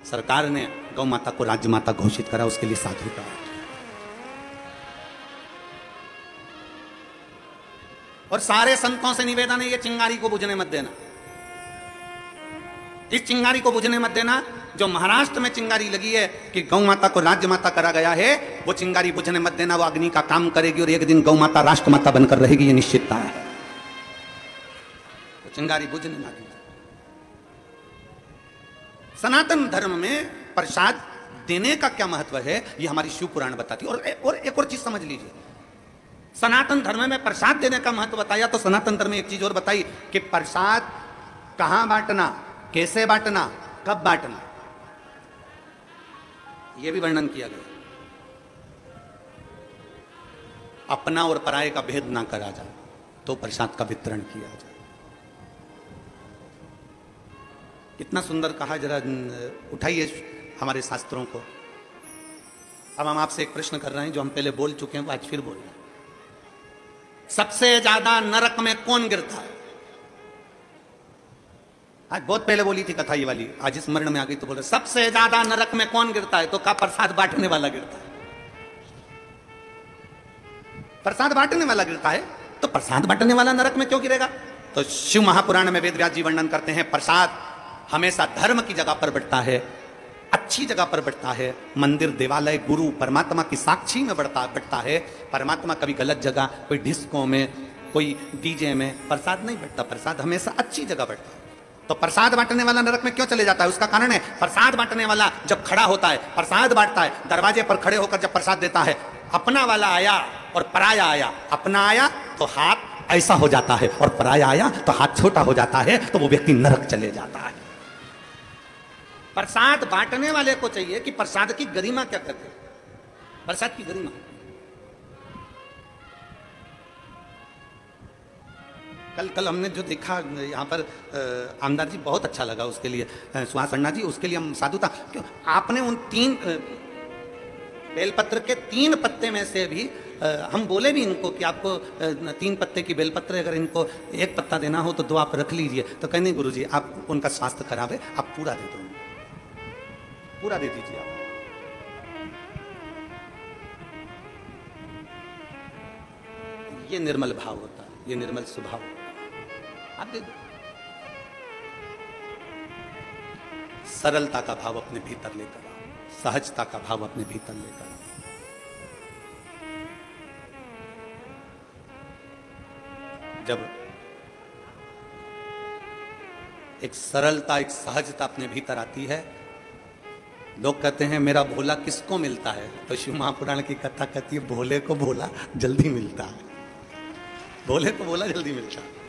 सरकार ने गौ माता को राज्य माता घोषित करा, उसके लिए साधु का। और सारे संतों से निवेदन है, ये चिंगारी को बुझने मत देना, इस चिंगारी को बुझने मत देना। जो महाराष्ट्र में चिंगारी लगी है कि गौ माता को राज्य माता करा गया है, वो चिंगारी बुझने मत देना। वो अग्नि का काम करेगी और एक दिन गौ माता राष्ट्र माता बनकर रहेगी, ये निश्चितता है। तो चिंगारी बुझने ना दी। सनातन धर्म में प्रसाद देने का क्या महत्व है, ये हमारी शिव पुराण बताती है। और एक और चीज समझ लीजिए, सनातन धर्म में प्रसाद देने का महत्व बताया तो सनातन धर्म में एक चीज और बताई कि प्रसाद कहां बांटना, कैसे बांटना, कब बांटना, यह भी वर्णन किया गया। अपना और पराये का भेद ना करा जाए तो प्रसाद का वितरण किया जाए। कितना सुंदर कहा, जरा उठाइए हमारे शास्त्रों को। अब हम आपसे एक प्रश्न कर रहे हैं जो हम पहले बोल चुके हैं, आज फिर बोल रहे हैं। सबसे ज्यादा नरक में कौन गिरता है? आज बहुत पहले बोली थी कथा ये वाली, आज स्मरण में आ गई तो बोल रहे सबसे ज्यादा नरक में कौन गिरता है? तो का प्रसाद बांटने वाला गिरता है। प्रसाद बांटने वाला गिरता है, तो प्रसाद बांटने वाला नरक में क्यों गिरेगा? तो शिव महापुराण में वेद व्यास जी वर्णन करते हैं, प्रसाद हमेशा धर्म की जगह पर बढ़ता है, अच्छी जगह पर बढ़ता है। मंदिर, देवालय, गुरु, परमात्मा की साक्षी में बढ़ता है। परमात्मा कभी गलत जगह, कोई डिस्को में, कोई डीजे में प्रसाद नहीं बढ़ता। प्रसाद हमेशा अच्छी जगह बढ़ता है। तो प्रसाद बांटने वाला नरक में क्यों चले जाता है? उसका कारण है, प्रसाद बांटने वाला जब खड़ा होता है, प्रसाद बांटता है, दरवाजे पर खड़े होकर जब प्रसाद देता है, अपना वाला आया और पराया आया। अपना आया तो हाथ ऐसा हो जाता है और पराया आया तो हाथ छोटा हो जाता है, तो वो व्यक्ति नरक चले जाता है। प्रसाद बांटने वाले को चाहिए कि प्रसाद की गरिमा क्या करते, प्रसाद की गरिमा। कल हमने जो देखा यहाँ पर आमदार जी, बहुत अच्छा लगा, उसके लिए सुहास अन्ना जी, उसके लिए हम साधुता। क्यों आपने उन 3 बेलपत्र के 3 पत्ते में से भी हम बोले भी इनको कि आपको 3 पत्ते की बेलपत्र, अगर इनको 1 पत्ता देना हो तो 2 आप रख लीजिए। तो कहने गुरु जी आप उनका स्वास्थ्य खराब है, आप पूरा दे दो, पूरा दे दीजिए आप। ये निर्मल भाव होता है, ये निर्मल स्वभाव होता है, आप दे दो। सरलता का भाव अपने भीतर लेकर आओ, सहजता का भाव अपने भीतर लेकर आओ। जब एक सरलता, एक सहजता अपने भीतर आती है, लोग कहते हैं मेरा भोला किसको मिलता है? तो शिव महापुराण की कथा कहती है, भोले को भोला जल्दी मिलता है, भोले को भोला जल्दी मिलता है।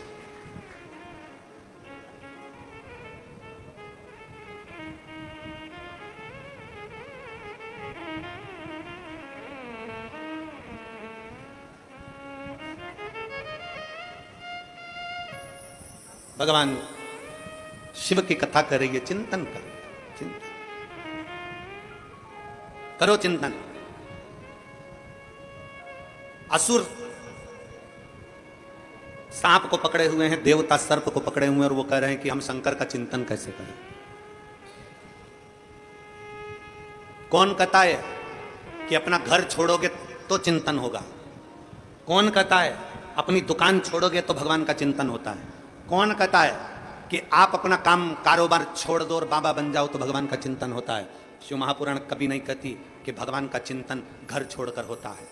भगवान शिव की कथा कर रही है, चिंतन करो, चिंतन करो, चिंतन। असुर सांप को पकड़े हुए हैं, देवता सर्प को पकड़े हुए हैं, और वो कह रहे हैं कि हम शंकर का चिंतन कैसे करें। कौन कहता है कि अपना घर छोड़ोगे तो चिंतन होगा? कौन कहता है अपनी दुकान छोड़ोगे तो भगवान का चिंतन होता है? कौन कहता है कि आप अपना काम कारोबार छोड़ दो और बाबा बन जाओ तो भगवान का चिंतन होता है? शिव महापुराण कभी नहीं कहती कि भगवान का चिंतन घर छोड़कर होता है।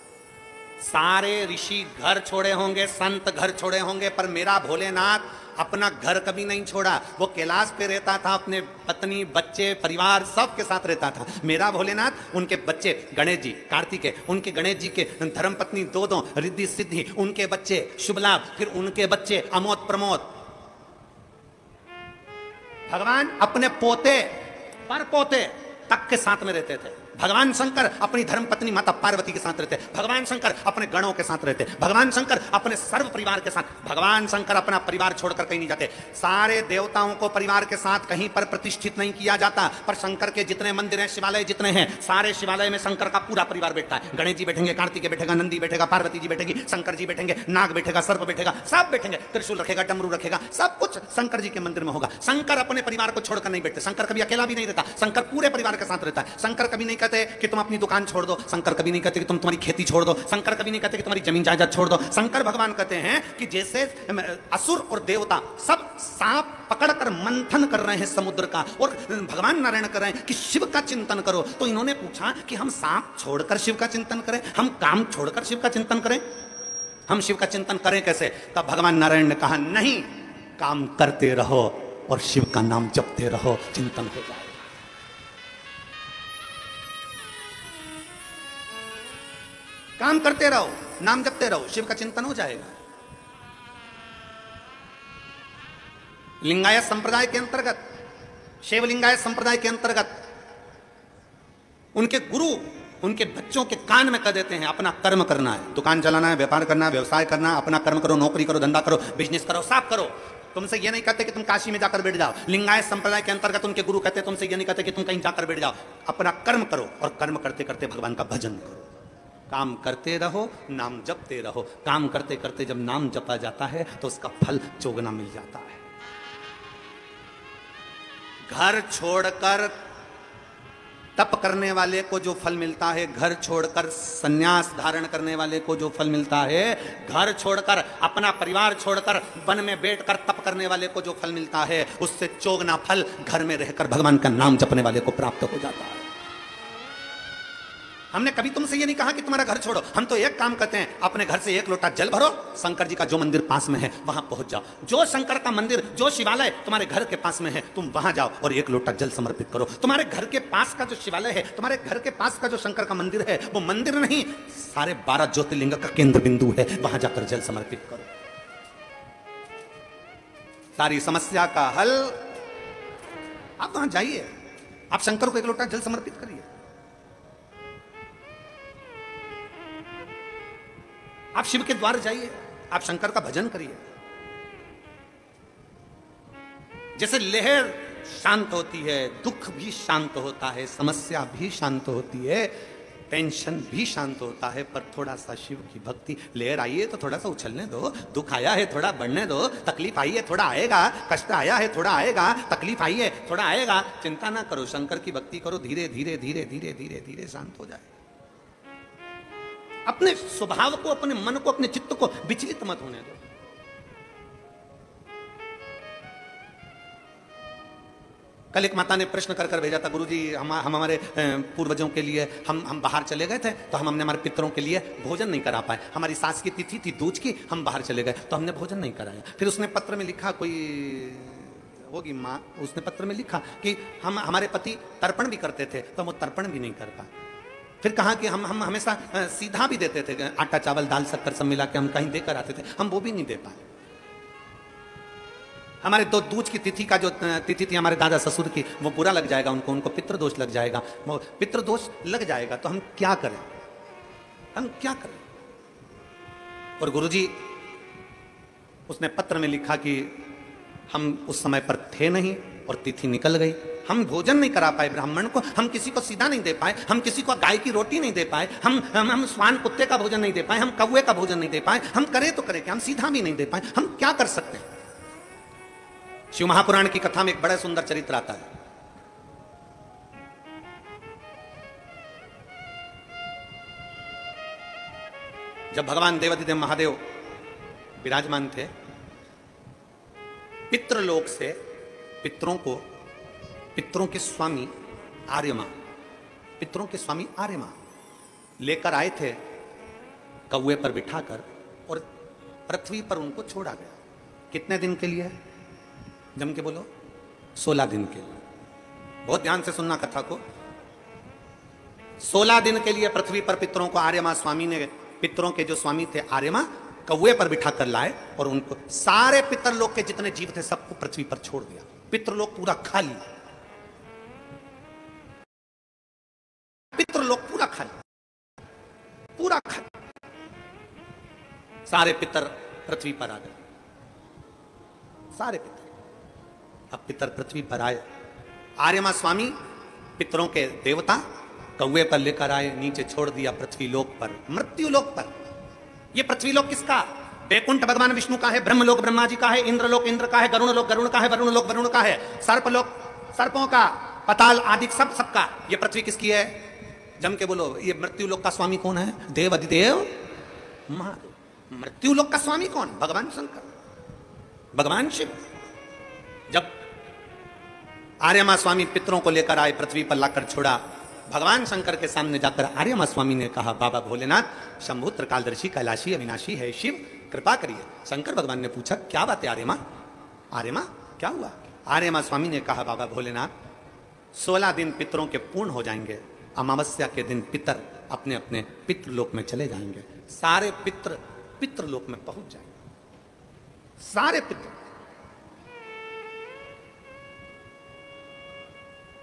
सारे ऋषि घर छोड़े होंगे, संत घर छोड़े होंगे, पर मेरा भोलेनाथ अपना घर कभी नहीं छोड़ा। वो कैलाश पे रहता था, अपने पत्नी, बच्चे, परिवार सब के साथ रहता था। मेरा भोलेनाथ, उनके बच्चे गणेश जी, कार्तिकेय, उनके गणेश जी के धर्मपत्नी 2 रिद्धि सिद्धि, उनके बच्चे शुभ लाभ, फिर उनके बच्चे अमोद प्रमोद। भगवान अपने पोते पर पोते तक के साथ में रहते थे। भगवान शंकर अपनी धर्म पत्नी माता पार्वती के साथ रहते, भगवान शंकर अपने गणों के साथ रहते, भगवान शंकर अपने सर्व परिवार के साथ, भगवान शंकर अपना परिवार छोड़कर कहीं नहीं जाते। सारे देवताओं को परिवार के साथ कहीं पर प्रतिष्ठित नहीं किया जाता, पर शंकर के जितने मंदिर हैं, शिवालय जितने हैं, सारे शिवालय में शंकर का पूरा परिवार बैठता है। गणेश जी बैठेंगे, कार्तिक बैठेगा, नंदी बैठेगा, पार्वती जी बैठेगी, शंकर जी बैठेंगे, नाग बैठेगा, सर्प बैठेगा, सब बैठेंगे, त्रिशूल रखेगा, डमरू रखेगा, सब कुछ शंकर जी के मंदिर में होगा। शंकर अपने परिवार को छोड़कर नहीं बैठते, शंकर कभी अकेला भी नहीं रहता, शंकर पूरे परिवार के साथ रहता है। शंकर कभी नहीं कहते कि तुम अपनी दुकान छोड़ दो, शंकर कभी नहीं कहते कि तुम तुम्हारी खेती छोड़ दो, शंकर कभी नहीं कहते कि तुम्हारी जमीन जायदाद छोड़ दो। शंकर भगवान कहते हैं कि जैसे असुर और देवता सब सांप पकड़कर मंथन कर रहे हैं समुद्र का, और भगवान नारायण कर रहे हैं कि शिव का चिंतन करो, तो इन्होंने पूछा कि हम सांप छोड़कर शिव का चिंतन करें, हम काम छोड़कर शिव का चिंतन करें, हम शिव का चिंतन करें कैसे? तब भगवान नारायण ने कहा नहीं, काम करते रहो और शिव का नाम जपते रहो, चिंतन हो जाए। काम करते रहो, नाम जपते रहो, शिव का चिंतन हो जाएगा। लिंगायत संप्रदाय के अंतर्गत, शिव लिंगायत संप्रदाय के अंतर्गत उनके गुरु उनके बच्चों के कान में कह देते हैं अपना कर्म करना है, दुकान चलाना है, व्यापार करना है, व्यवसाय करना है, अपना कर्म करो, नौकरी करो, धंधा करो, बिजनेस करो, सब करो। तुमसे ये नहीं कहते कि तुम काशी में जाकर बैठ जाओ। लिंगायत संप्रदाय के अंतर्गत उनके गुरु कहते हैं तुमसे ये नहीं कहते कि तुम कहीं जाकर बैठ जाओ, अपना कर्म करो और कर्म करते करते भगवान का भजन करो। काम करते रहो, नाम जपते रहो। काम करते करते जब नाम जपा जाता है तो उसका फल चौगुना मिल जाता है। घर छोड़कर तप करने वाले को जो फल मिलता है, घर छोड़कर सन्यास धारण करने वाले को जो फल मिलता है, घर छोड़कर अपना परिवार छोड़कर वन में बैठकर तप करने वाले को जो फल मिलता है, उससे चौगुना फल घर में रहकर भगवान का नाम जपने वाले को प्राप्त हो जाता है। हमने कभी तुमसे ये नहीं कहा कि तुम्हारा घर छोड़ो, हम तो एक काम करते हैं, अपने घर से एक लोटा जल भरो, शंकर जी का जो मंदिर पास में है वहां पहुंच जाओ। जो शंकर का मंदिर, जो शिवालय तुम्हारे घर के पास में है, तुम वहां जाओ और एक लोटा जल समर्पित करो। तुम्हारे घर के पास का जो शिवालय है, तुम्हारे घर के पास का जो शंकर का मंदिर है, वो मंदिर नहीं, सारे 12 ज्योतिर्लिंग का केंद्र बिंदु है, वहां जाकर जल समर्पित करो। सारी समस्या का हल। आप वहां जाइए, आप शंकर को एक लोटा जल समर्पित करिए, आप शिव के द्वार जाइए, आप शंकर का भजन करिए। जैसे लहर शांत होती है, दुख भी शांत होता है, समस्या भी शांत होती है, टेंशन भी शांत होता है, पर थोड़ा सा शिव की भक्ति। लहर आई है तो थोड़ा सा उछलने दो, दुख आया है थोड़ा बढ़ने दो, तकलीफ आई है थोड़ा आएगा, कष्ट आया है थोड़ा आएगा, तकलीफ आई है थोड़ा आएगा। चिंता ना करो, शंकर की भक्ति करो, धीरे धीरे धीरे धीरे धीरे धीरे शांत हो जाए। अपने स्वभाव को, अपने मन को, अपने चित्त को विचलित मत होने दो। कल एक माता ने प्रश्न कर भेजा था, गुरुजी हम हमारे पूर्वजों के लिए हम बाहर चले गए थे, तो हमने हमारे पितरों के लिए भोजन नहीं करा पाए। हमारी सास की तिथि थी दूज की, हम बाहर चले गए तो हमने भोजन नहीं कराया। फिर उसने पत्र में लिखा, कोई होगी माँ, उसने पत्र में लिखा कि हमारे पति तर्पण भी करते थे तो वो तर्पण भी नहीं कर पाए। फिर कहा कि हम हमेशा सीधा भी देते थे, आटा चावल दाल शक्कर सब मिला के हम कहीं देकर आते थे, हम वो भी नहीं दे पाए। हमारे दो दूज की तिथि का जो तिथि थी हमारे दादा ससुर की, वो बुरा लग जाएगा उनको पितृदोष लग जाएगा। वो पितृदोष लग जाएगा तो हम क्या करें, हम क्या करें? और गुरुजी उसने पत्र में लिखा कि हम उस समय पर थे नहीं और तिथि निकल गई, हम भोजन नहीं करा पाए ब्राह्मण को, हम किसी को सीधा नहीं दे पाए, हम किसी को गाय की रोटी नहीं दे पाए, हम स्वान कुत्ते का भोजन नहीं दे पाए, हम कौवे का भोजन नहीं दे पाए, हम करें तो करें क्या, हम सीधा भी नहीं दे पाए, हम क्या कर सकते हैं? शिव महापुराण की कथा में एक बड़ा सुंदर चरित्र आता है। जब भगवान देवाधिदेव महादेव विराजमान थे, पितृलोक से पितरों के स्वामी आर्यमा, पितरों के स्वामी आर्यमा लेकर आए थे कौवे पर बिठाकर, और पृथ्वी पर उनको छोड़ा गया। कितने दिन के लिए? जम के बोलो, 16 दिन के लिए। बहुत ध्यान से सुनना कथा को। 16 दिन के लिए पृथ्वी पर पितरों को आर्यमा स्वामी ने, पितरों के जो स्वामी थे आर्यमा, कौवे पर बिठा कर लाए और उनको सारे पितरलोक के जितने जीव थे सबको पृथ्वी पर छोड़ दिया। पितरलोक पूरा खाली। पितृलोक पूरा खाली, पूरा खाली। सारे पितर पृथ्वी पर आ गए, सारे पितर। अब पितर पृथ्वी पर आए, आर्यमा स्वामी पितरों के देवता कौवे पर लेकर आए, नीचे छोड़ दिया पृथ्वी लोक पर, मृत्यु लोक पर। यह पृथ्वी लोक किसका? वैकुंठ भगवान विष्णु का है, ब्रह्मलोक ब्रह्मा जी का है, इंद्रलोक इंद्र का है, गरुण लोक गरुण का है, वरुण लोक वरुण का है, सर्पलोक सर्पों का, पताल आदि सब सबका। यह पृथ्वी किसकी है? जम के बोलो, ये मृत्यु लोक का स्वामी कौन है? देव अधिदेव महादेव। मृत्यु लोक का स्वामी कौन? भगवान शंकर, भगवान शिव। जब आर्यमा स्वामी पितरों को लेकर आए, पृथ्वी पर लाकर छोड़ा, भगवान शंकर के सामने जाकर आर्यमा स्वामी ने कहा, बाबा भोलेनाथ, शंभु त्रिकालदर्शी कैलाशी अविनाशी है शिव, कृपा करिए। शंकर भगवान ने पूछा, क्या बात है आर्यमा? आर्यमा क्या हुआ? आर्यमा स्वामी ने कहा, बाबा भोलेनाथ, 16 दिन पितरों के पूर्ण हो जाएंगे, अमावस्या के दिन पितर अपने अपने पितृलोक में चले जाएंगे, सारे पितर पितृलोक में पहुंच जाएंगे, सारे पितर।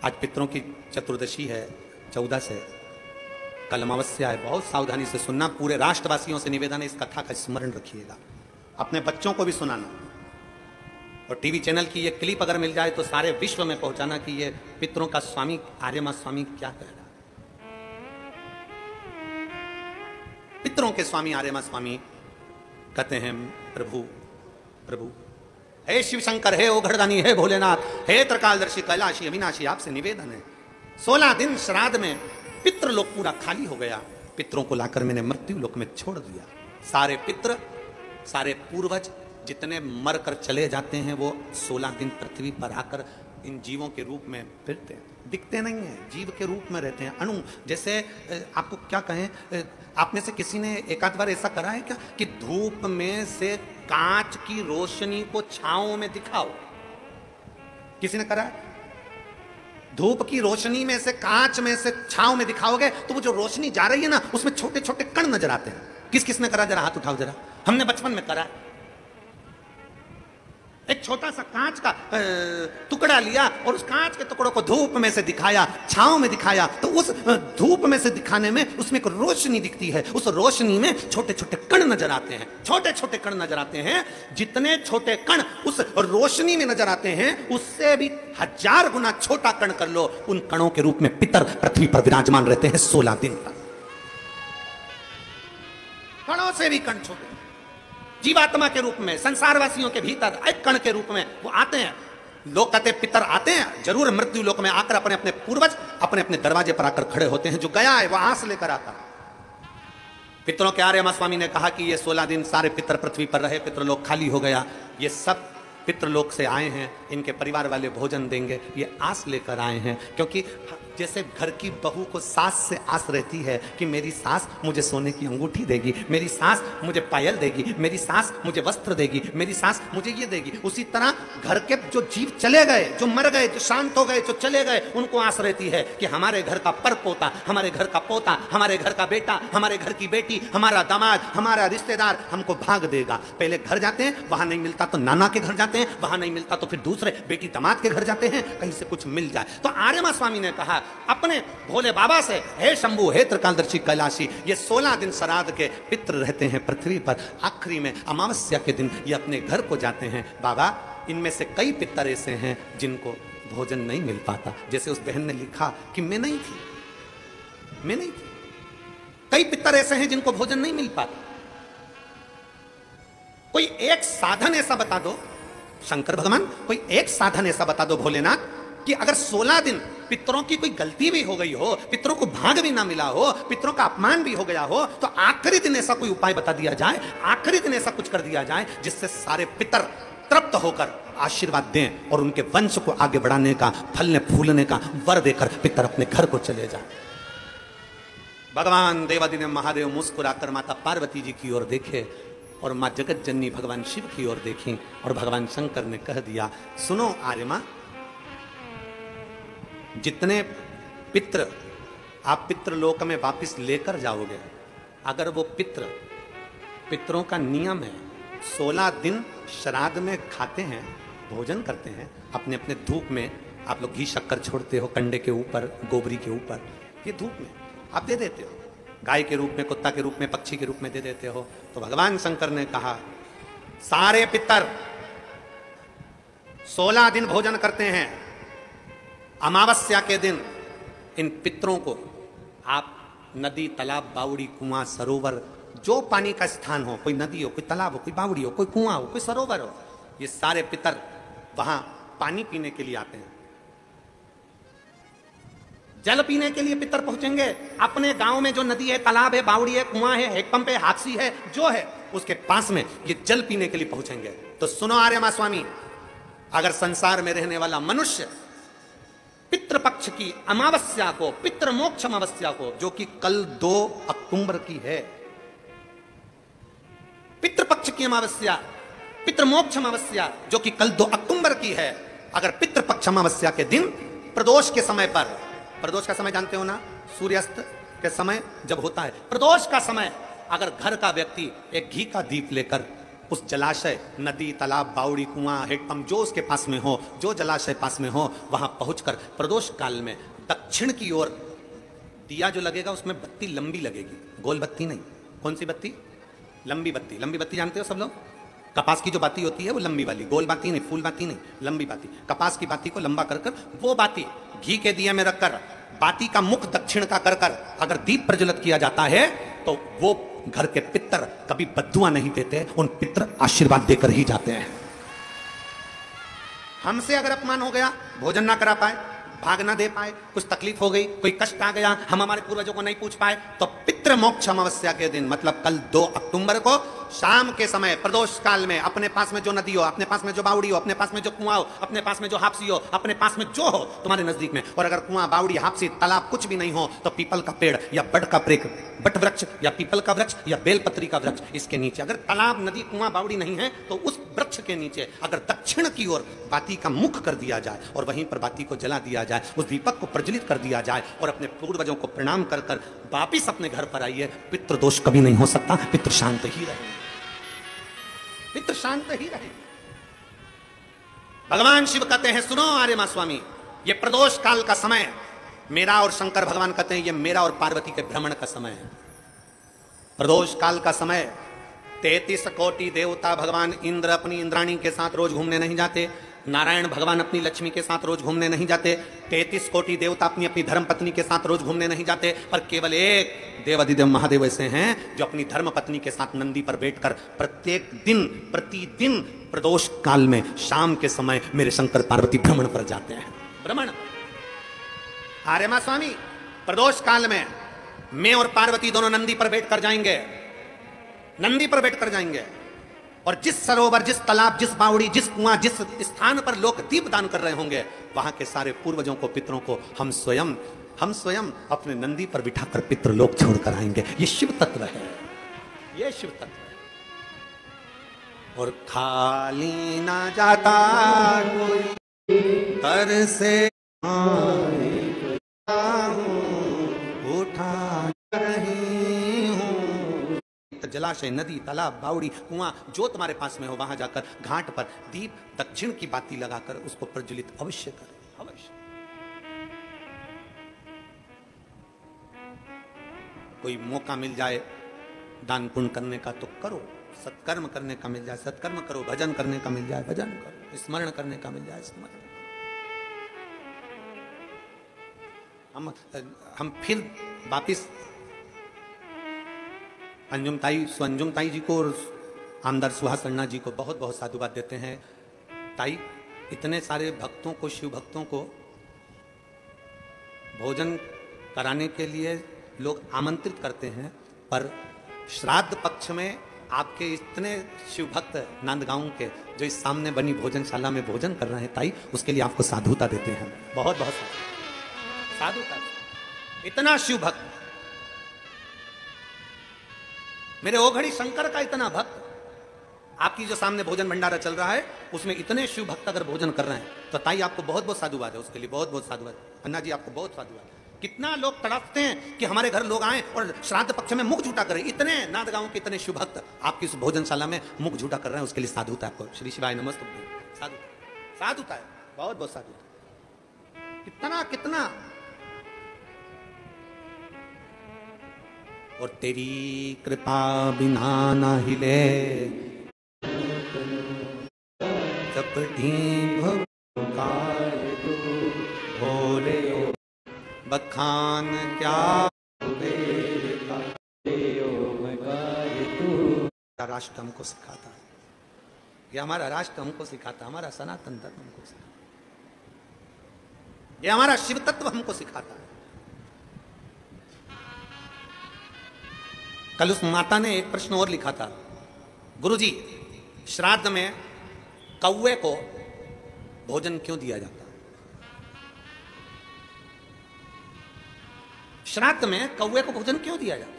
आज पितरों की चतुर्दशी है, 14 से, कल अमावस्या है। बहुत सावधानी से सुनना, पूरे राष्ट्रवासियों से निवेदन है, इस कथा का स्मरण रखिएगा, अपने बच्चों को भी सुनाना, और टीवी चैनल की ये क्लिप अगर मिल जाए तो सारे विश्व में पहुंचाना कि ये पितरों का स्वामी आर्यमा स्वामी क्या कह रहा है। पितरों के स्वामी आर्यमा स्वामी कहते हैं, प्रभु प्रभु, हे शिव शंकर, हे ओघड़दानी, हे भोलेनाथ, हे त्रिकालदर्शी कैलाशी अविनाशी, आपसे निवेदन है, 16 दिन श्राद्ध में पितृलोक पूरा खाली हो गया, पितरों को लाकर मैंने मृत्यु लोक में छोड़ दिया। सारे पितर, सारे पूर्वज जितने मर कर चले जाते हैं, वो 16 दिन पृथ्वी पर आकर इन जीवों के रूप में फिरते हैं, दिखते नहीं हैं, जीव के रूप में रहते हैं, अणु जैसे। आपको क्या कहें, आप में से किसी ने एक आध बार ऐसा करा है क्या कि धूप में से कांच की रोशनी को छांव में दिखाओ? किसी ने करा है? धूप की रोशनी में से कांच में से छांव में दिखाओगे तो वो जो रोशनी जा रही है ना, उसमें छोटे छोटे कण नजर आते हैं। किस किस ने करा? जरा हाथ उठाओ जरा। हमने बचपन में करा है। एक छोटा सा कांच का टुकड़ा लिया और उस कांच के टुकड़ों को धूप में से दिखाया, छांव में दिखाया, तो उस धूप में से दिखाने में उसमें एक रोशनी दिखती है, उस रोशनी में छोटे छोटे कण नजर आते हैं, छोटे छोटे कण नजर आते हैं। जितने छोटे कण उस रोशनी में नजर आते हैं, उससे भी 1000 गुना छोटा कण कर लो, उन कणों के रूप में पितर पृथ्वी पर विराजमान रहते हैं 16 दिन तक। कणों से भी कण छोटे, जीवात्मा के रूप में, संसारवासियों के भीतर एक कण के रूप में वो आते हैं। लोग कहते हैं पितर आते हैं जरूर, मृत्यु लोक में आकर अपने अपने पूर्वज अपने अपने दरवाजे पर आकर खड़े होते हैं। जो गया है वो आस लेकर आता है। पितरों के आर्यमा स्वामी ने कहा कि ये 16 दिन सारे पितर पृथ्वी पर रहे, पितृलोक खाली हो गया, ये सब पितृलोक से आए हैं, इनके परिवार वाले भोजन देंगे, ये आस लेकर आए हैं। क्योंकि जैसे घर की बहू को सास से आस रहती है कि मेरी सास मुझे सोने की अंगूठी देगी, मेरी सास मुझे पायल देगी, मेरी सास मुझे वस्त्र देगी, मेरी सास मुझे ये देगी, उसी तरह घर के जो जीव चले गए, जो मर गए, जो शांत हो गए, जो चले गए, उनको आस रहती है कि हमारे घर का पर पोता, हमारे घर का पोता, हमारे घर का बेटा, हमारे घर की बेटी, हमारा दामाद, हमारा रिश्तेदार हमको भाग देगा। पहले घर जाते हैं, वहां नहीं मिलता तो नाना के घर जाते हैं, वहां नहीं मिलता तो फिर दूसरे बेटी दामाद के घर जाते हैं, कहीं से कुछ मिल जाए। तो आर्यमा स्वामी ने कहा अपने भोले बाबा से, हे शंभु, हे त्रिकालदर्शी कैलाशी, ये 16 दिन श्राद्ध के पितृ रहते हैं पृथ्वी पर, आखिरी में अमावस्या के दिन ये अपने घर को जाते हैं। बाबा, इनमें से कई पितर ऐसे हैं जिनको भोजन नहीं मिल पाता। जैसे उस बहन ने लिखा कि मैं नहीं थी, मैं नहीं थी। कई पितर ऐसे हैं जिनको भोजन नहीं मिल पाता। कोई एक साधन ऐसा बता दो शंकर भगवान, कोई एक साधन ऐसा बता दो भोलेनाथ कि अगर 16 दिन पितरों की कोई गलती भी हो गई हो, पितरों को भाग भी ना मिला हो, पितरों का अपमान भी हो गया हो, तो आखिरी दिन ऐसा कोई उपाय बता दिया जाए, आखिरी दिन ऐसा कुछ कर दिया जाए जिससे सारे पितर तृप्त होकर आशीर्वाद दें और उनके वंश को आगे बढ़ाने का, फलने फूलने का वर देकर पितर अपने घर को चले जाए। भगवान देवादिदेव महादेव मुस्कुराकर माता पार्वती जी की ओर देखे और मां जगत जननी भगवान शिव की ओर देखी और भगवान शंकर ने कह दिया, सुनो आर्यमा, जितने पितृ आप पितृलोक में वापस लेकर जाओगे, अगर वो पितरों का नियम है 16 दिन श्राद्ध में खाते हैं, भोजन करते हैं, अपने अपने धूप में आप लोग घी शक्कर छोड़ते हो, कंडे के ऊपर, गोबरी के ऊपर, ये धूप में आप दे देते हो, गाय के रूप में, कुत्ता के रूप में, पक्षी के रूप में दे देते हो। तो भगवान शंकर ने कहा सारे पितर 16 दिन भोजन करते हैं, अमावस्या के दिन इन पितरों को आप नदी, तालाब, बावड़ी, कुआं, सरोवर, जो पानी का स्थान हो, कोई नदी हो, कोई तालाब हो, कोई बावड़ी हो, कोई कुआं हो, कोई सरोवर हो, ये सारे पितर वहां पानी पीने के लिए आते हैं। जल पीने के लिए पितर पहुंचेंगे। अपने गांव में जो नदी है, तालाब है, बावड़ी है, कुआं है, हैंडपंप है, हाथसी है, जो है उसके पास में ये जल पीने के लिए पहुंचेंगे। तो सुनो आर्यमा स्वामी, अगर संसार में रहने वाला मनुष्य पितृपक्ष की अमावस्या को, पितृ मोक्ष अमावस्या को, जो कि कल 2 अक्टूबर की है, पितृपक्ष की अमावस्या, पितृमोक्ष अमावस्या जो कि कल 2 अक्टूबर की है, अगर पितृपक्ष अमावस्या के दिन प्रदोष के समय पर, प्रदोष का समय जानते हो ना, सूर्यास्त के समय जब होता है प्रदोष का समय, अगर घर का व्यक्ति एक घी का दीप लेकर उस जलाशय, नदी, तालाब, बावड़ी, कुआं, हैंडपंप जो उसके पास में हो, जो जलाशय पास में हो, वहां पहुंचकर प्रदोष काल में दक्षिण की ओर दिया जो लगेगा उसमें बत्ती लंबी लगेगी, गोल बत्ती नहीं। कौन सी बत्ती? लंबी बत्ती। लंबी बत्ती जानते हो सब लोग? कपास की जो बाती होती है वो लंबी वाली, गोल बाती नहीं, फूल बाती नहीं, लंबी बाती। कपास की बाती को लंबा कर कर वो बाती घी के दिए में रखकर बाती का मुख दक्षिण का कर कर अगर दीप प्रज्वलित किया जाता है तो वो घर के पितर कभी बद्दुआ नहीं देते, उन पितर आशीर्वाद देकर ही जाते हैं। हमसे अगर अपमान हो गया, भोजन ना करा पाए, भाग ना दे पाए, कुछ तकलीफ हो गई, कोई कष्ट आ गया, हम हमारे पूर्वजों को नहीं पूछ पाए, तो पितृ मोक्ष अमावस्या के दिन मतलब कल 2 अक्टूबर को शाम के समय प्रदोष काल में अपने पास में जो नदी हो, अपने पास में जो बावड़ी हो, अपने पास में जो कुआं हो, अपने पास में जो हापसी हो, अपने पास में जो हो तुम्हारे नजदीक में, और अगर कुआं, बावड़ी, हापसी, तालाब कुछ भी नहीं हो तो पीपल का पेड़ या बट का पेड़, बट वृक्ष या पीपल का वृक्ष या बेलपत्री का वृक्ष, इसके नीचे अगर तालाब, नदी, कुआं, बावड़ी नहीं है तो उस वृक्ष के नीचे अगर दक्षिण की ओर बाती का मुख कर दिया जाए और वहीं पर बाती को जला दिया जाए, उस दीपक को प्रज्वलित कर दिया जाए और अपने पूर्वजों को प्रणाम कर कर वापिस अपने घर पर आइए, पितृ दोष कभी नहीं हो सकता, पितृ शांत ही रहे, पितृ शांत ही रहे। भगवान शिव कहते हैं सुनो आर्यमा स्वामी, ये प्रदोष काल का समय मेरा, और शंकर भगवान कहते हैं ये मेरा और पार्वती के भ्रमण का समय है। प्रदोष काल का समय 33 कोटि देवता, भगवान इंद्र अपनी इंद्राणी के साथ रोज घूमने नहीं जाते, नारायण भगवान अपनी लक्ष्मी के साथ रोज घूमने नहीं जाते, 33 कोटि देवता अपनी अपनी धर्म पत्नी के साथ रोज घूमने नहीं जाते, पर केवल एक देवाधिदेव महादेव ऐसे हैं जो अपनी धर्म पत्नी के साथ नंदी पर बैठकर प्रत्येक दिन, प्रतिदिन प्रदोष काल में शाम के समय मेरे शंकर पार्वती भ्रमण पर जाते हैं। भ्रमण। आर्यमा स्वामी, प्रदोष काल में मैं और पार्वती दोनों नंदी पर बैठकर जाएंगे, नंदी पर बैठकर जाएंगे, और जिस सरोवर, जिस तालाब, जिस बावड़ी, जिस कुआं, जिस स्थान पर लोग दीप दान कर रहे होंगे, वहां के सारे पूर्वजों को, पितरों को हम स्वयं अपने नंदी पर बिठाकर पितृ लोक छोड़कर आएंगे। ये शिव तत्व है, ये शिव तत्व है। और खाली ना जाता कोई तर से उठा रही हूं, जलाशय, नदी, तालाब, बावड़ी, कुआं जो तुम्हारे पास में हो वहां जाकर घाट पर दीप दक्षिण की बाती लगाकर उसको प्रज्वलित अवश्य करें, अवश्य। कोई मौका मिल जाए दान पुण्य करने का तो करो, सत्कर्म करने का मिल जाए सत्कर्म करो, भजन करने का मिल जाए भजन करो, स्मरण करने का मिल जाए स्मरण। हम फिर वापिस अंजुम ताई जी को और आमदार सुहास अन्ना जी को बहुत बहुत साधुवाद देते हैं। ताई, इतने सारे भक्तों को, शिव भक्तों को भोजन कराने के लिए लोग आमंत्रित करते हैं, पर श्राद्ध पक्ष में आपके इतने शिव भक्त नंदगांव के जो इस सामने बनी भोजनशाला में भोजन कर रहे हैं ताई, उसके लिए आपको साधुता देते हैं, बहुत बहुत साधुता। इतना शिव भक्त, मेरे ओघड़ी शंकर का इतना भक्त, आपकी जो सामने भोजन भंडारा चल रहा है उसमें इतने शिव भक्त अगर भोजन कर रहे हैं तो ताई आपको बहुत बहुत साधुवाद है, उसके लिए बहुत बहुत साधुवाद। अन्ना जी आपको बहुत साधुवाद। कितना लोग तड़पते हैं कि हमारे घर लोग आए और श्राद्ध पक्ष में मुख झूठा करें, इतने नादगांव के इतने शिव भक्त आपकी इस भोजनशाला में मुख झूठा कर रहे हैं, उसके लिए साधुता आपको। श्री शिवाय नमस्ते। साधुता है, बहुत बहुत साधुता। कितना कितना और तेरी कृपा बिना न हिले चपटी भोले बखान क्या राष्ट्र हमको सिखाता है, ये हमारा राष्ट्र हमको सिखाता है, हमारा सनातन धर्म हमको सिखाता है, ये हमारा शिव तत्व हमको सिखाता है। कल उस माता ने एक प्रश्न और लिखा था, गुरुजी श्राद्ध में कौवे को भोजन क्यों दिया जाता है? श्राद्ध में कौवे को भोजन क्यों दिया जाता है?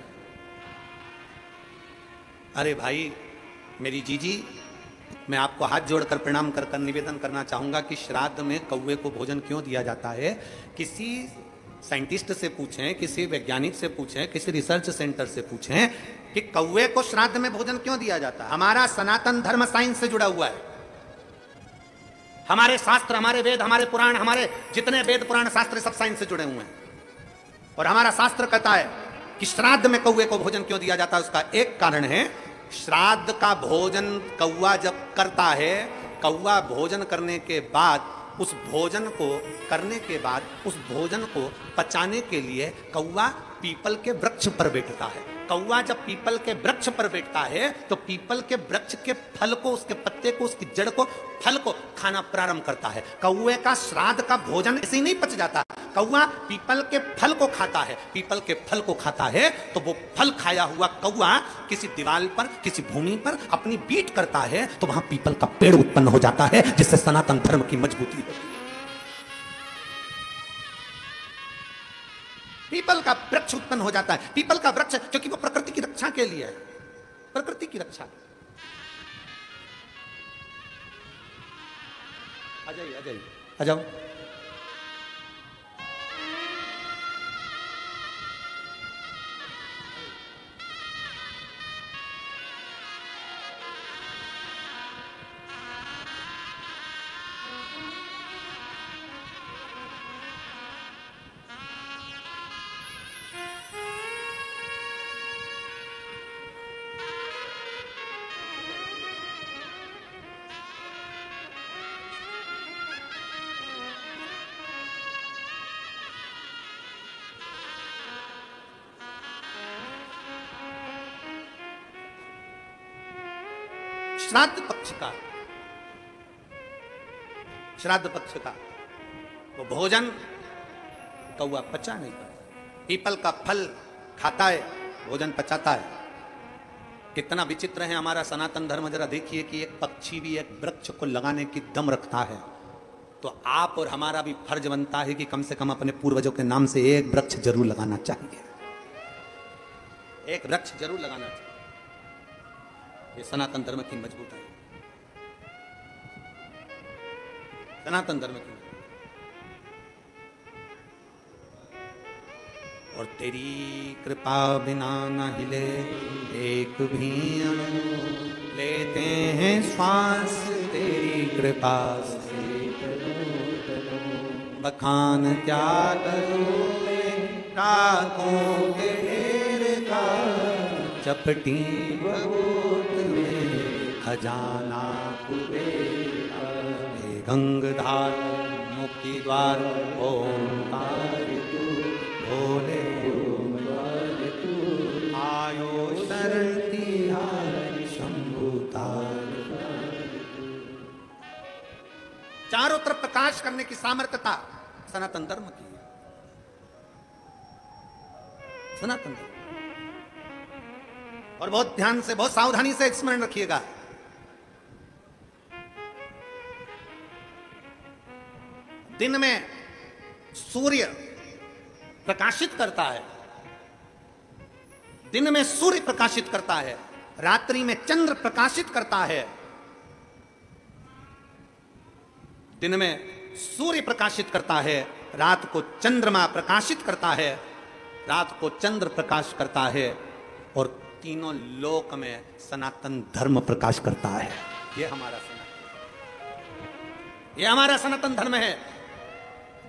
अरे भाई मेरी जीजी, मैं आपको हाथ जोड़कर प्रणाम कर निवेदन करना चाहूंगा कि श्राद्ध में कौवे को भोजन क्यों दिया जाता है, किसी साइंटिस्ट से पूछें, किसी वैज्ञानिक से पूछें, किसी रिसर्च सेंटर से पूछें कि कौवे को श्राद्ध में भोजन क्यों दिया जाता है। हमारा सनातन धर्म साइंस से जुड़ा हुआ है, हमारे शास्त्र, हमारे वेद, हमारे पुराण, हमारे जितने वेद पुराण शास्त्र सब साइंस से जुड़े हुए हैं। और हमारा शास्त्र कहता है कि श्राद्ध में कौवे को भोजन क्यों दिया जाता है, उसका एक कारण है, श्राद्ध का भोजन कौवा जब करता है, कौवा भोजन करने के बाद उस भोजन को करने के बाद उस भोजन को पचाने के लिए कौवा पीपल के वृक्ष पर बैठता है। कौवा जब पीपल के वृक्ष पर बैठता है तो पीपल के वृक्ष के फल को, उसके पत्ते को, उसकी जड़ को, फल को खाना प्रारंभ करता है। कौवे का श्राद्ध का भोजन ऐसे ही नहीं पच जाता, कौवा पीपल के फल को खाता है। पीपल के फल को खाता है तो वो फल खाया हुआ कौवा किसी दीवार पर, किसी भूमि पर अपनी बीट करता है तो वहां पीपल का पेड़ उत्पन्न हो जाता है, जिससे सनातन धर्म की मजबूती होती है। पीपल का वृक्ष उत्पन्न हो जाता है। पीपल का वृक्ष क्योंकि वो प्रकृति की रक्षा के लिए है, प्रकृति की रक्षा। आ जाइए, आ जाइए, आ जाओ। श्राद्ध पक्ष का वो भोजन कौवा पचा नहीं पाता, पीपल का फल खाता है, भोजन पचाता है। कितना विचित्र है हमारा सनातन धर्म। जरा देखिए कि एक पक्षी भी एक वृक्ष को लगाने की दम रखता है, तो आप और हमारा भी फर्ज बनता है कि कम से कम अपने पूर्वजों के नाम से एक वृक्ष जरूर लगाना चाहिए, एक वृक्ष जरूर लगाना चाहिए। ये सनातन धर्म की मजबूत है, सनातन धर्म की। और तेरी कृपा बिना न हिले एक भी अणु, लेते हैं श्वास तेरी कृपा से, बखान क्या करूं राखों के ढेर का, चपटी बबूत में खजाना कुबेर, गंगधार मुक्ति द्वार ओंकार तू, भोले आयो शरण तिहारी शंभुतार। चारों तरफ प्रकाश करने की सामर्थ्यता सनातन धर्म की है, सनातन धर्म। और बहुत ध्यान से, बहुत सावधानी से स्मरण रखिएगा, दिन में सूर्य प्रकाशित करता है, दिन में सूर्य प्रकाशित करता है, रात्रि में चंद्र प्रकाशित करता है। दिन में सूर्य प्रकाशित करता है, रात को चंद्रमा प्रकाशित करता है, रात को चंद्र प्रकाश करता है, और तीनों लोक में सनातन धर्म प्रकाश करता है। ये हमारा सनातन, ये हमारा सनातन धर्म है।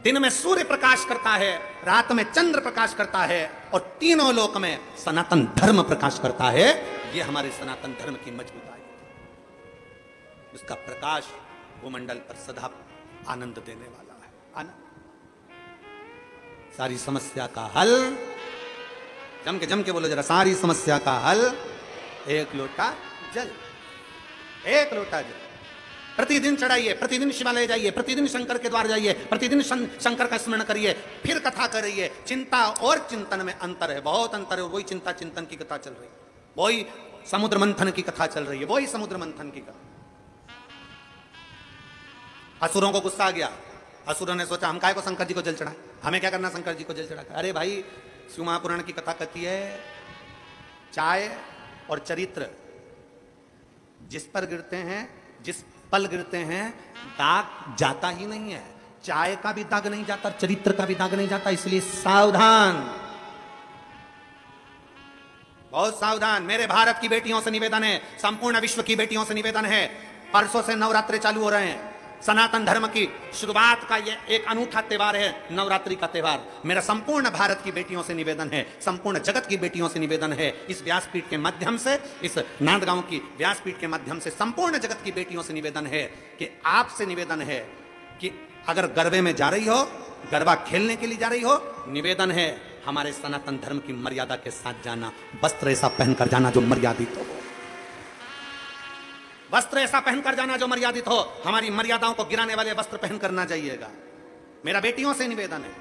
दिन में सूर्य प्रकाश करता है, रात में चंद्र प्रकाश करता है, और तीनों लोक में सनातन धर्म प्रकाश करता है। यह हमारे सनातन धर्म की मजबूताई, उसका प्रकाश भूमंडल पर सदा आनंद देने वाला है। आनंद सारी समस्या का हल, जम के बोलो जरा, सारी समस्या का हल एक लोटा जल। एक लोटा जल प्रतिदिन चढ़ाइए, प्रतिदिन शिवालय जाइए, प्रतिदिन शंकर के द्वार जाइए, प्रतिदिन शंकर का स्मरण करिए, फिर कथा करिए। चिंता और चिंतन में अंतर है, बहुत अंतर है। वही चिंता चिंतन की कथा चल रही है, वही समुद्र मंथन की कथा चल रही है, वही समुद्र मंथन की कथा। असुरों को गुस्सा आ गया, असुरों ने सोचा हम काय को शंकर जी को जल चढ़ाए, हमें क्या करना शंकर जी को जल चढ़ा। अरे भाई, शिव महापुराण की कथा कहती है चाय और चरित्र जिस पर गिरते हैं, जिस पल गिरते हैं, दाग जाता ही नहीं है। चाय का भी दाग नहीं जाता, चरित्र का भी दाग नहीं जाता, इसलिए सावधान, बहुत सावधान। मेरे भारत की बेटियों से निवेदन है, संपूर्ण विश्व की बेटियों से निवेदन है, परसों से नवरात्रि चालू हो रहे हैं। सनातन धर्म की शुरुआत का ये एक अनूठा त्यौहार है, नवरात्रि का त्यौहार। मेरा संपूर्ण भारत की बेटियों से निवेदन है, संपूर्ण जगत की बेटियों से निवेदन है, इस व्यासपीठ के माध्यम से, इस नांदगांव की व्यासपीठ के माध्यम से संपूर्ण जगत की बेटियों से निवेदन है कि आपसे निवेदन है कि अगर गरबे में जा रही हो, गरबा खेलने के लिए जा रही हो, निवेदन है हमारे सनातन धर्म की मर्यादा के साथ जाना। वस्त्र ऐसा पहनकर जाना जो मर्यादित हो, वस्त्र ऐसा पहनकर जाना जो मर्यादित हो। हमारी मर्यादाओं को गिराने वाले वस्त्र पहनकर ना जाइएगा, मेरा बेटियों से निवेदन है।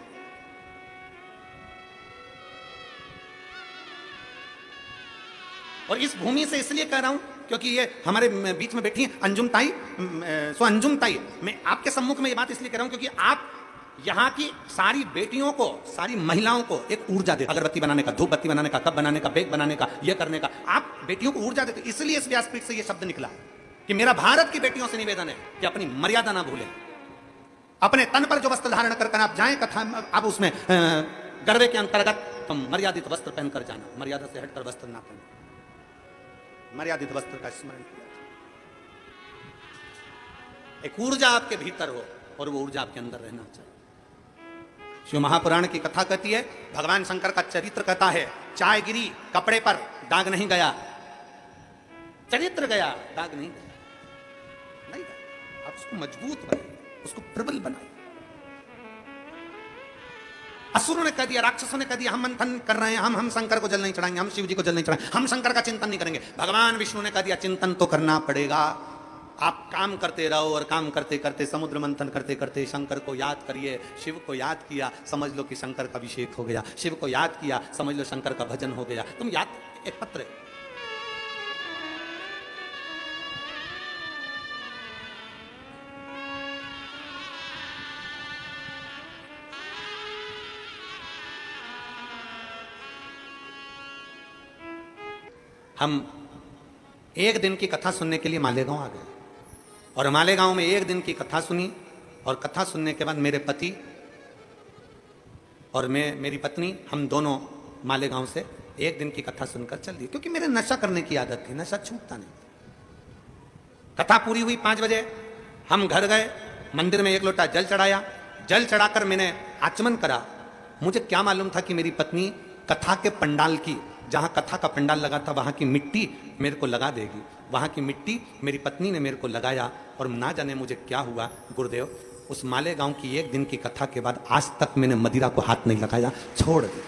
और इस भूमि से इसलिए कह रहा हूं क्योंकि ये हमारे बीच में बैठी हैं अंजुम ताई, सो अंजुम ताई, मैं आपके सम्मुख में ये बात इसलिए कह रहा हूं क्योंकि आप यहाँ की सारी बेटियों को, सारी महिलाओं को एक ऊर्जा देते, अगरबत्ती बनाने का, धूप बत्ती बनाने का, कप बनाने का, बेग बनाने का, यह करने का, आप बेटियों को ऊर्जा देते। इसलिए इस व्यासपीठ से यह शब्द निकला कि मेरा भारत की बेटियों से निवेदन है कि अपनी मर्यादा ना भूलें। अपने तन पर जो वस्त्र धारण कर आप जाएं कथा, आप उसमें गरबे के अंतर्गत तुम मर्यादित वस्त्र पहनकर जाना, मर्यादा से हटकर वस्त्र ना पहन, मर्यादित वस्त्र का स्मरण किया। एक ऊर्जा आपके भीतर हो और वो ऊर्जा आपके अंदर रहना चाहिए। शिव महापुराण की कथा कहती है, भगवान शंकर का चरित्र कहता है, चाय गिरी कपड़े पर, दाग नहीं गया, चरित्र गया, दाग नहीं गया, नहीं गया। आप उसको मजबूत बनाइए, उसको प्रबल बनाइए। असुरों ने कह दिया, राक्षसों ने कह दिया, हम मंथन कर रहे हैं, हम शंकर को जल नहीं चढ़ाएंगे, हम शिव जी को जल नहीं चढ़ाएंगे, हम शंकर का चिंतन नहीं करेंगे। भगवान विष्णु ने कह दिया, चिंतन तो करना पड़ेगा। आप काम करते रहो और काम करते करते, समुद्र मंथन करते करते शंकर को याद करिए। शिव को याद किया, समझ लो कि शंकर का अभिषेक हो गया। शिव को याद किया, समझ लो शंकर का भजन हो गया। तुम याद, एक पत्र है, हम एक दिन की कथा सुनने के लिए मालेगांव आ गए और मालेगांव में एक दिन की कथा सुनी। और कथा सुनने के बाद मेरे पति और मेरी पत्नी, हम दोनों मालेगांव से एक दिन की कथा सुनकर चल दिए, क्योंकि मेरे नशा करने की आदत थी, नशा छूटता नहीं। कथा पूरी हुई 5 बजे, हम घर गए, मंदिर में एक लोटा जल चढ़ाया। जल चढ़ाकर मैंने आचमन करा। मुझे क्या मालूम था कि मेरी पत्नी कथा के पंडाल की, जहां कथा का पंडाल लगा था, वहां की मिट्टी मेरे को लगा देगी। वहां की मिट्टी मेरी पत्नी ने मेरे को लगाया और ना जाने मुझे क्या हुआ। गुरुदेव, उस मालेगांव की एक दिन की कथा के बाद आज तक मैंने मदिरा को हाथ नहीं लगाया, छोड़ दी।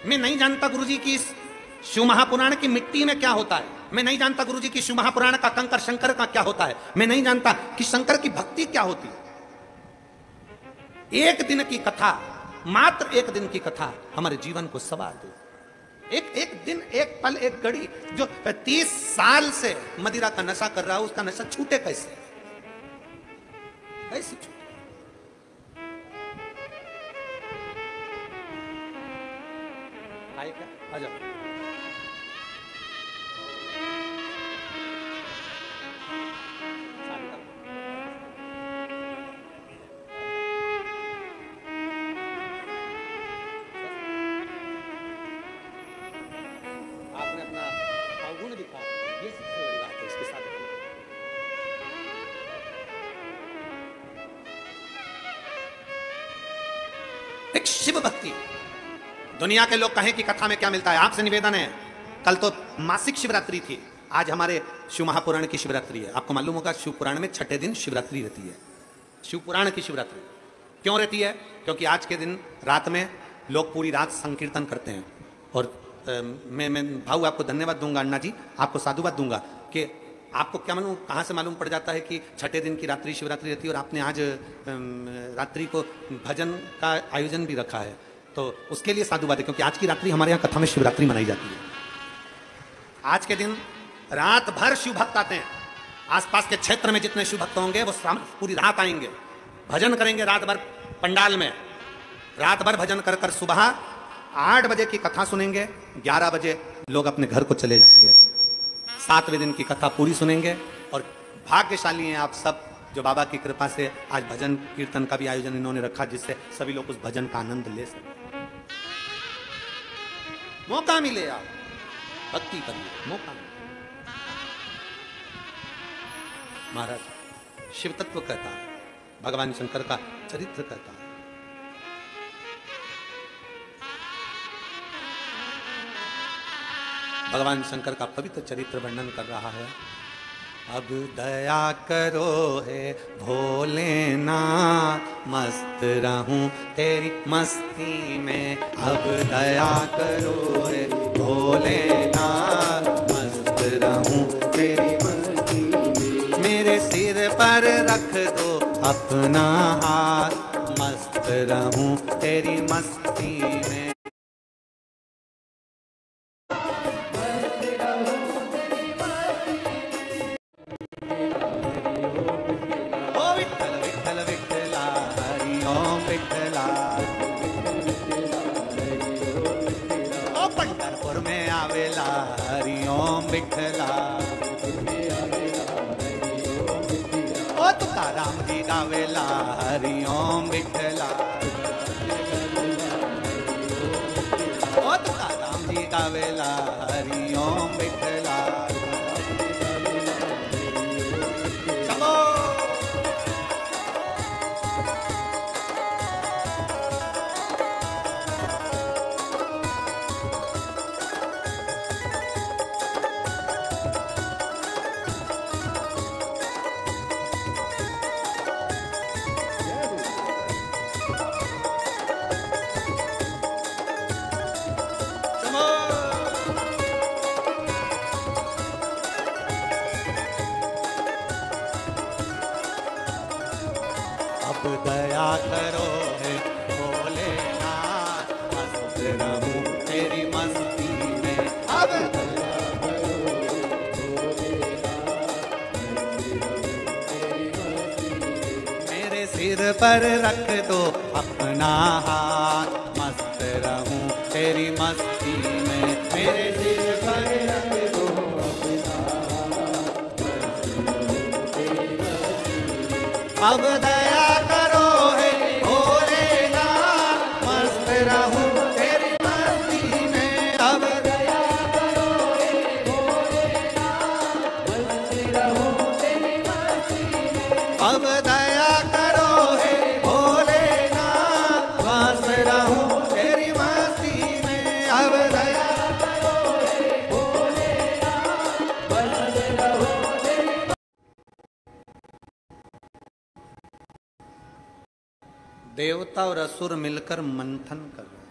मैं नहीं जानता गुरुजी की इस शिव महापुराण की मिट्टी में क्या होता है। मैं नहीं जानता गुरुजी की शिव महापुराण का कंकर शंकर का क्या होता है। मैं नहीं जानता कि शंकर की भक्ति क्या होती है। एक दिन की कथा, मात्र एक दिन की कथा हमारे जीवन को सवार दे। एक दिन, एक पल, एक घड़ी, जो 30 साल से मदिरा का नशा कर रहा है, उसका नशा छूटे कैसे? कैसे छूटे? आए क्या? आ जाओ। शिव भक्ति। दुनिया के लोग कहें कि कथा में क्या मिलता है, आपसे निवेदन है, कल तो मासिक शिवरात्रि थी, आज हमारे शिव महापुराण की शिवरात्रि है। आपको मालूम होगा शिव पुराण में छठे दिन शिवरात्रि रहती है। शिव पुराण की शिवरात्रि क्यों रहती है? क्योंकि आज के दिन रात में लोग पूरी रात संकीर्तन करते हैं। और मैं भाऊ आपको धन्यवाद दूंगा, अन्ना जी आपको साधुवाद दूंगा कि आपको क्या मालूम, कहाँ से मालूम पड़ जाता है कि छठे दिन की रात्रि शिवरात्रि रहती है और आपने आज रात्रि को भजन का आयोजन भी रखा है, तो उसके लिए साधुवाद है। क्योंकि आज की रात्रि हमारे यहाँ कथा में शिवरात्रि मनाई जाती है। आज के दिन रात भर शिव भक्त आते हैं। आसपास के क्षेत्र में जितने शिव भक्त होंगे वो पूरी रात आएंगे, भजन करेंगे रात भर पंडाल में, रात भर भजन कर कर सुबह 8 बजे की कथा सुनेंगे, 11 बजे लोग अपने घर को चले जाएंगे। 7वें दिन की कथा पूरी सुनेंगे। और भाग्यशाली हैं आप सब जो बाबा की कृपा से आज भजन कीर्तन का भी आयोजन इन्होंने रखा, जिससे सभी लोग उस भजन का आनंद ले सकें। मौका मिले आप भक्ति करिए, मौका मिले। महाराज शिव तत्व कहता है, भगवान शंकर का चरित्र कहता है। भगवान शंकर का पवित्र चरित्र वर्णन कर रहा है। अब दया करो हे भोलेनाथ, मस्त रहूं तेरी मस्ती में। अब दया करो हे भोलेनाथ, मस्त रहूं तेरी मस्ती में। मेरे सिर पर रख दो अपना हाथ, मस्त रहूं तेरी मस्ती में। राम जी गावेला हरि ओम विठला, ओ तुका राम जी गावेला हरि ओम विठला। चलो दया करो हे भोलेनाथ, मस्त रहूं तेरी मस्ती में। अब दया करो मेरे सिर पर रख दो अपना हाथ, मस्त रहूं तेरी मस्ती में। मेरे सिर पर रख दो अपना हाथ, अब दया देवता और असुर मिलकर मंथन कर रहे हैं।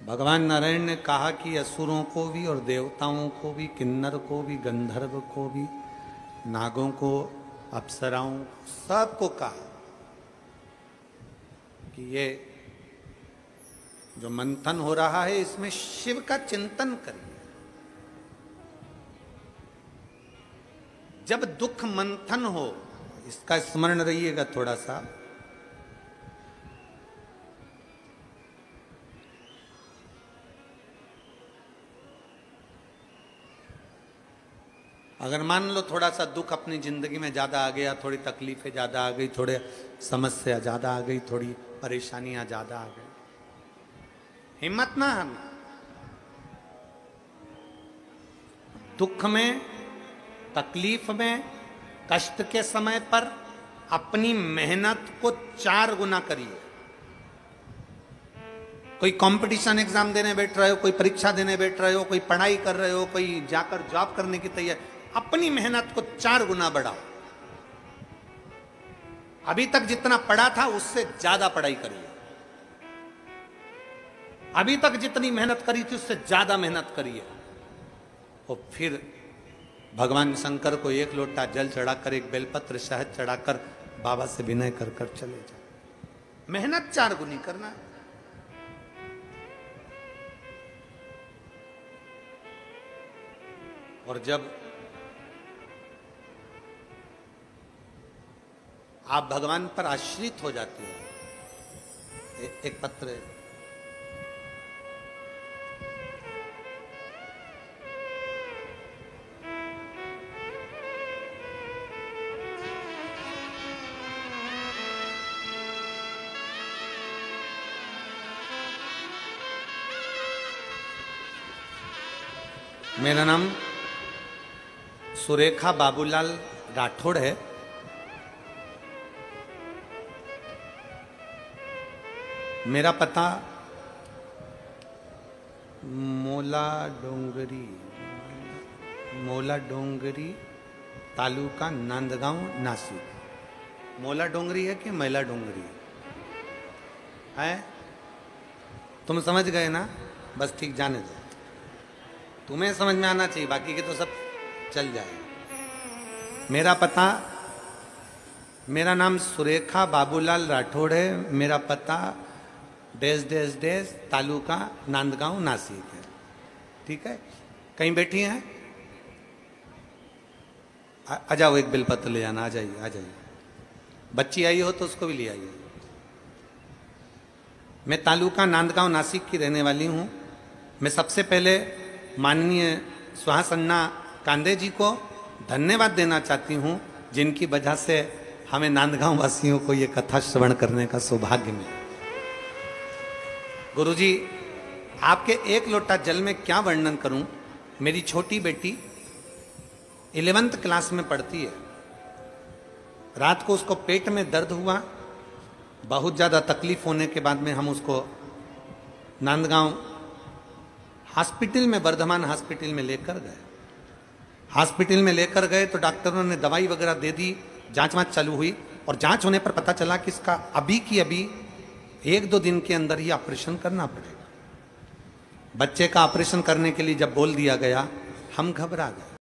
भगवान नारायण ने कहा कि असुरों को भी और देवताओं को भी, किन्नर को भी, गंधर्व को भी, नागों को, अप्सराओं, सबको कहा कि ये जो मंथन हो रहा है इसमें शिव का चिंतन करिए। जब दुख मंथन हो, इसका स्मरण रहिएगा थोड़ा सा, अगर मान लो थोड़ा सा दुख अपनी जिंदगी में ज्यादा आ गया, थोड़ी तकलीफें ज्यादा आ गई, थोड़े समस्या ज्यादा आ गई, थोड़ी परेशानियां ज्यादा आ गई, हिम्मत ना हारना। दुख में, तकलीफ में कष्ट के समय पर अपनी मेहनत को 4 गुना करिए। कोई कंपटीशन एग्जाम देने बैठ रहे हो, कोई परीक्षा देने बैठ रहे हो, कोई पढ़ाई कर रहे हो, कोई जाकर जॉब करने की तैयारी, अपनी मेहनत को 4 गुना बढ़ाओ। अभी तक जितना पढ़ा था उससे ज्यादा पढ़ाई करिए। अभी तक जितनी मेहनत करी थी उससे ज्यादा मेहनत करिए। और फिर भगवान शंकर को 1 लोटा जल चढ़ाकर, 1 बेलपत्र शहद चढ़ाकर बाबा से विनय कर कर चले जाओ। मेहनत 4 गुनी करना है। और जब आप भगवान पर आश्रित हो जाते हैं, एक पत्र है, मेरा नाम सुरेखा बाबूलाल राठौड़ है। मेरा पता मोला डोंगरी तालुका नांदगांव नासिक। मोला डोंगरी है कि मैला डोंगरी है? तुम समझ गए ना? बस ठीक, जाने दो। तुम्हें समझ में आना चाहिए, बाकी के तो सब चल जाए। मेरा पता, मेरा नाम सुरेखा बाबूलाल राठौड़ है। मेरा पता डेस डेस डेस तालुका नांदगांव नासिक है। ठीक है? कहीं बैठी हैं? आ जाओ, 1 बेलपत्र ले जाना। आ जाइए, आ जाइए। बच्ची आई हो तो उसको भी ले आइए। मैं तालुका नांदगांव नासिक की रहने वाली हूँ। मैं सबसे पहले माननीय सुहास अन्ना कांदे जी को धन्यवाद देना चाहती हूँ, जिनकी वजह से हमें नांदगांव वासियों को ये कथा श्रवण करने का सौभाग्य मिला। गुरुजी, आपके 1 लोटा जल में क्या वर्णन करूं। मेरी छोटी बेटी 11th क्लास में पढ़ती है। रात को उसको पेट में दर्द हुआ। बहुत ज़्यादा तकलीफ होने के बाद में हम उसको नांदगांव हॉस्पिटल में, वर्धमान हॉस्पिटल में लेकर गए। हॉस्पिटल में लेकर गए तो डॉक्टरों ने दवाई वगैरह दे दी, जांच वाँच चालू हुई और जांच होने पर पता चला कि इसका अभी की अभी 1-2 दिन के अंदर ही ऑपरेशन करना पड़ेगा। बच्चे का ऑपरेशन करने के लिए जब बोल दिया गया, हम घबरा गए।